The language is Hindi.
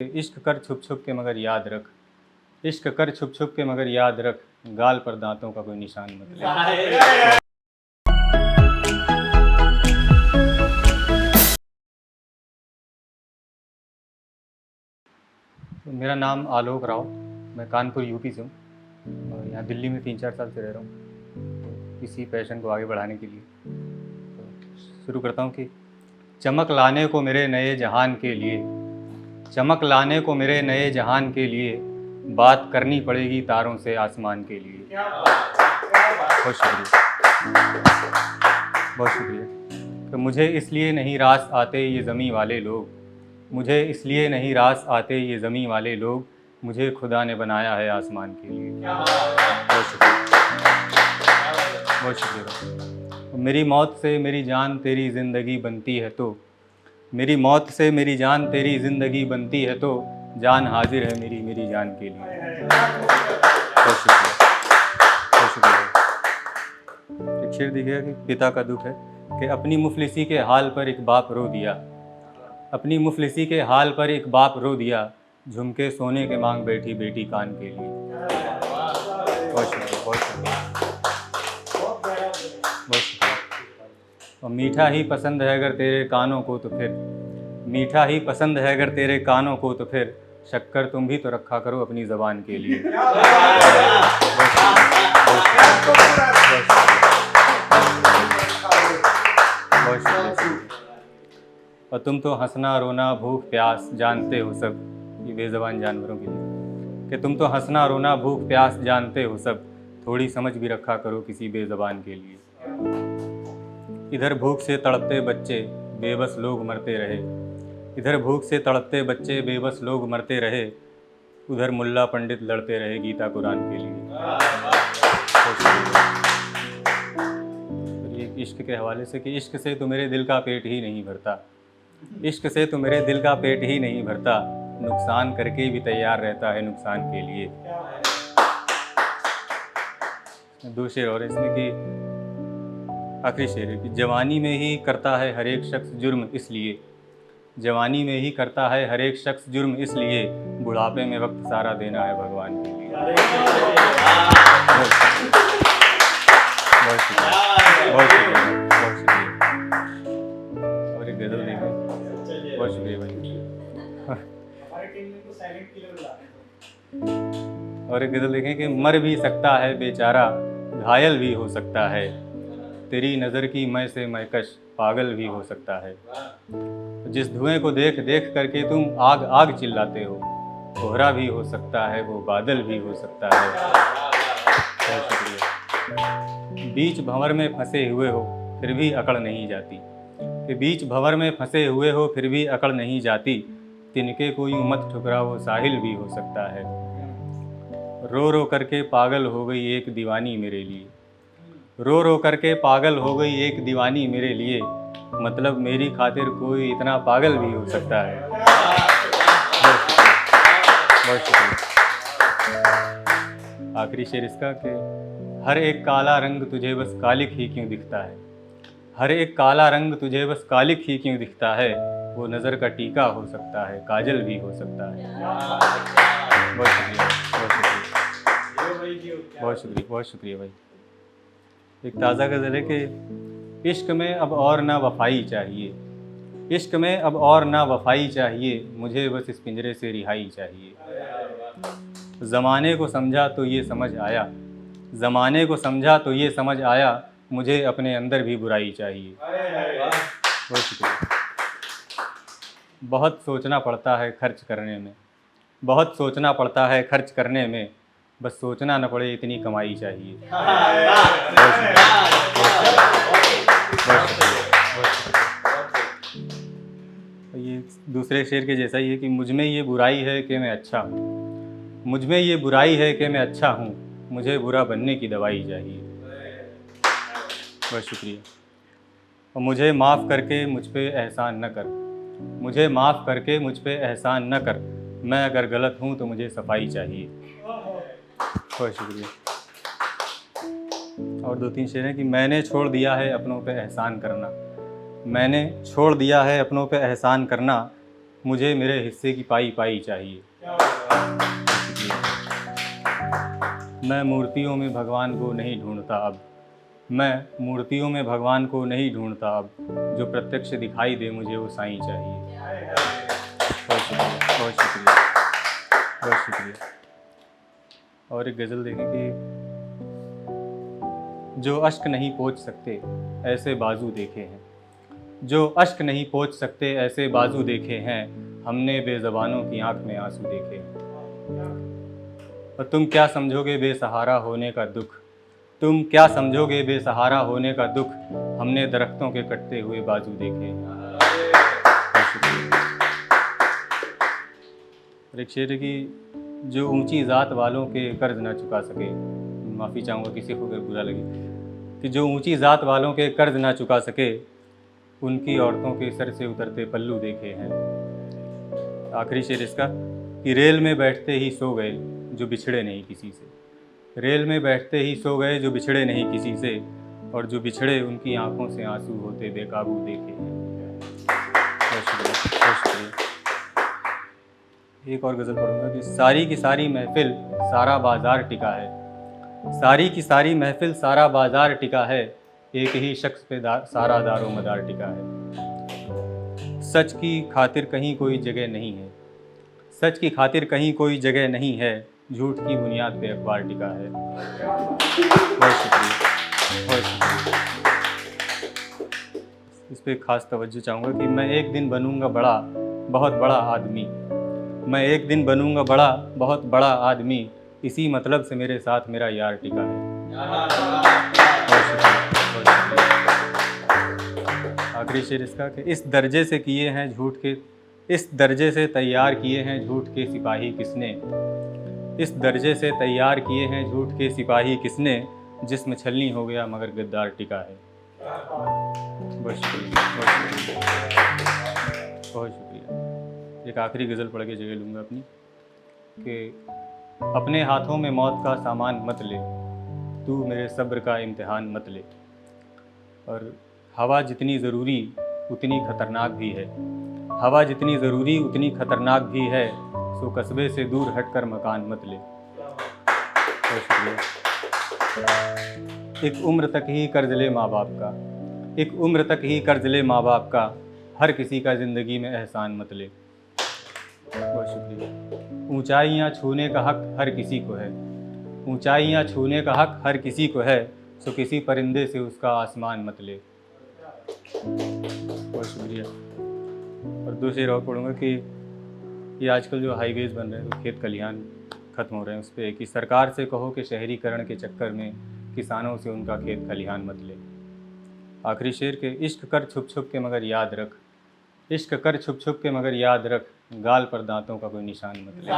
इश्क कर छुप छुप के मगर याद रख, इश्क कर छुप छुप के मगर याद रख, गाल पर दांतों का कोई निशान मत ले। तो मेरा नाम आलोक राव, मैं कानपुर यूपी से हूँ और यहाँ दिल्ली में 3-4 साल से रह रहा हूँ। तो इसी पैशन को आगे बढ़ाने के लिए तो शुरू करता हूँ कि चमक लाने को मेरे नए जहान के लिए, चमक लाने को मेरे नए जहान के लिए बात करनी पड़ेगी तारों से आसमान के लिए। बहुत शुक्रिया, बहुत शुक्रिया। तो मुझे इसलिए नहीं रास आते ये ज़मीं वाले लोग, मुझे इसलिए नहीं रास आते ये ज़मीं वाले लोग, मुझे खुदा ने बनाया है आसमान के लिए। बहुत शुक्रिया, बहुत शुक्रिया। मेरी मौत से मेरी जान तेरी ज़िंदगी बनती है तो, मेरी मौत से मेरी जान तेरी ज़िंदगी बनती है तो, जान हाजिर है मेरी मेरी जान के लिए। बहुत शुक्रिया, बहुत शुक्रिया। एक शेर दिखेगा कि पिता का दुख है कि अपनी मुफलिसी के हाल पर एक बाप रो दिया, अपनी मुफलिसी के हाल पर एक बाप रो दिया, झुमके सोने के मांग बैठी बेटी कान के लिए। बहुत शुक्रिया, बहुत शुक्रिया, बहुत शुक्रिया। और मीठा ही पसंद है अगर तेरे कानों को तो फिर, मीठा ही पसंद है अगर तेरे कानों को तो फिर, शक्कर तुम भी तो रखा करो अपनी ज़बान के लिए। बहुत शुक्रिया। और तुम तो हंसना रोना भूख प्यास जानते हो सब, ये बेज़बान जानवरों के लिए, कि तुम तो हंसना रोना भूख प्यास जानते हो सब, थोड़ी समझ भी रखा करो किसी बेज़बान के लिए। इधर भूख से तड़पते बच्चे बेबस लोग मरते रहे, इधर भूख से तड़पते बच्चे बेबस लोग मरते रहे, उधर मुल्ला पंडित लड़ते रहे गीता कुरान के लिए। तो ये इश्क के हवाले से कि इश्क से तो मेरे दिल का पेट ही नहीं भरता, इश्क से तो मेरे दिल का पेट ही नहीं भरता, नुकसान करके भी तैयार रहता है नुकसान के लिए। दो शेर और इसमें कि आखिरी शेर है कि जवानी में ही करता है हर एक शख्स जुर्म इसलिए, जवानी में ही करता है हर एक शख्स जुर्म इसलिए, बुढ़ापे में वक्त सारा देना है भगवान के लिए। बहुत शुक्रिया, बहुत शुक्रिया, बहुत शुक्रिया। और एक गज़ल देंगे। बहुत शुक्रिया भाई। और एक गज़ल देखें कि मर भी सकता है बेचारा, घायल भी हो सकता है, तेरी नज़र की मैं से मैकश पागल भी हो सकता है, जिस धुएं को देख देख करके तुम आग आग चिल्लाते हो, कोहरा भी हो सकता है वो बादल भी हो सकता है। बहुत शुक्रिया। बीच भंवर में फंसे हुए हो फिर भी अकड़ नहीं जाती, कि बीच भंवर में फंसे हुए हो फिर भी अकड़ नहीं जाती, तिनके को यूं मत ठुकरा वो साहिल भी हो सकता है, रो रो करके पागल हो गई एक दीवानी मेरे लिए, रो रो करके पागल हो गई एक दीवानी मेरे लिए, मतलब मेरी खातिर कोई इतना पागल भी हो सकता है। बहुत शुक्रिया। आखिरी शेर इसका कि हर एक काला रंग तुझे बस कालिक ही क्यों दिखता है, हर एक काला रंग तुझे बस कालिक ही क्यों दिखता है, वो नज़र का टीका हो सकता है काजल भी हो सकता है। बहुत शुक्रिया, बहुत शुक्रिया, बहुत शुक्रिया, बहुत शुक्रिया भाई। एक ताज़ा गज़ल है कि इश्क में अब और ना वफ़ाई चाहिए, इश्क में अब और ना वफ़ाई चाहिए, मुझे बस इस पिंजरे से रिहाई चाहिए। ज़माने को समझा तो ये समझ आया, ज़माने को समझा तो ये समझ आया, मुझे अपने अंदर भी बुराई चाहिए। बहुत शुक्रिया। बहुत सोचना पड़ता है खर्च करने में, बहुत सोचना पड़ता है खर्च करने में, बस सोचना न पड़े इतनी कमाई चाहिए। बहुत शुक्रिया, बहुत शुक्रिया, बहुत शुक्रिया। ये दूसरे शेर के जैसा ही है कि मुझ में ये बुराई है कि मैं अच्छा हूँ, मुझ में ये बुराई है कि मैं अच्छा हूँ, मुझे बुरा बनने की दवाई चाहिए। बहुत शुक्रिया। और मुझे माफ़ करके मुझ पे एहसान न कर, मुझे माफ़ करके मुझ पे एहसान न कर, मैं अगर गलत हूँ तो मुझे सफाई चाहिए। बहुत शुक्रिया। और 2-3 शेर हैं कि मैंने छोड़ दिया है अपनों पे एहसान करना, मैंने छोड़ दिया है अपनों पे एहसान करना, मुझे मेरे हिस्से की पाई पाई चाहिए। मैं मूर्तियों में भगवान को नहीं ढूंढता अब, मैं मूर्तियों में भगवान को नहीं ढूंढता अब, जो प्रत्यक्ष दिखाई दे मुझे वो साईं चाहिए। बहुत शुक्रिया, बहुत शुक्रिया, बहुत शुक्रिया। और एक गज़ल देखें कि जो अश्क नहीं पोंछ सकते ऐसे बाजू देखे हैं, जो अश्क नहीं पोंछ सकते ऐसे बाजू देखे हैं, हमने बेज़बानों की आंख में आंसू देखे हैं। और तुम क्या समझोगे बेसहारा होने का दुख, तुम क्या समझोगे बेसहारा होने का दुख, हमने दरख्तों के कटते हुए बाजू देखे हैं। और एक शेर है कि जो ऊंची ज़ात वालों के कर्ज ना चुका सके, माफ़ी चाहूँगा किसी को अगर बुरा लगे, कि जो ऊंची ज़ात वालों के कर्ज ना चुका सके, उनकी औरतों के सर से उतरते पल्लू देखे हैं। आखिरी शेर इसका कि रेल में बैठते ही सो गए जो बिछड़े नहीं किसी से, रेल में बैठते ही सो गए जो बिछड़े नहीं किसी से, और जो बिछड़े उनकी आंखों से आंसू होते बेकाबू देखे हैं। बहुत शुक्रिया, बहुत शुक्रिया। एक और गज़ल पढ़ूंगा कि सारी की सारी महफिल सारा बाजार टिका है, सारी की सारी महफिल सारा बाजार टिका है, एक ही शख्स पे सारा दारो मदार टिका है। सच की खातिर कहीं कोई जगह नहीं है, सच की खातिर कहीं कोई जगह नहीं है, झूठ की बुनियाद पे अखबार टिका है। बहुत शुक्रिया, बहुत शुक्रिया। इस पे खास तवज्जो चाहूँगा कि मैं एक दिन बनूँगा बड़ा बहुत बड़ा आदमी, मैं एक दिन बनूँगा बड़ा बहुत बड़ा आदमी, इसी मतलब से मेरे साथ मेरा यार टिका है। बहुत शुक्रिया, बहुत शुक्रिया। आखिरी शेर इसका कि इस दर्जे से किए हैं झूठ के, इस दर्जे से तैयार किए हैं झूठ के सिपाही किसने, इस दर्जे से तैयार किए हैं झूठ के सिपाही किसने, जिसमें छलनी हो गया मगर गद्दार टिका है। बहुत शुक्रिया, बहुत शुक्रिया, बहुत शुक्रिया। एक आखिरी गज़ल पढ़ के जगह लूँगा अपनी कि अपने हाथों में मौत का सामान मत ले, तू मेरे सब्र का इम्तिहान मत ले, और हवा जितनी ज़रूरी उतनी ख़तरनाक भी है, हवा जितनी ज़रूरी उतनी ख़तरनाक भी है, सो कस्बे से दूर हटकर मकान मत ले। बहुत शुक्रिया। एक उम्र तक ही कर्ज ले माँ बाप का, एक उम्र तक ही कर्ज ले माँ बाप का, हर किसी का ज़िंदगी में एहसान मत ले। बहुत शुक्रिया। ऊंचाइयाँ छूने का हक हर किसी को है, ऊंचाइयाँ छूने का हक हर किसी को है, सो किसी परिंदे से उसका आसमान मत ले। बहुत शुक्रिया। और दो शेर और पढ़ूँगा कि ये आजकल जो हाईवेज़ बन रहे हैं तो खेत खलिहान ख़त्म हो रहे हैं, उस पर कि सरकार से कहो कि शहरीकरण के चक्कर में किसानों से उनका खेत खलिहान मत ले। आखिरी शेर के इश्क कर छुप छुप के मगर याद रख, इश्क कर छुप छुप के मगर याद रख, गाल पर दांतों का कोई निशान मत ले।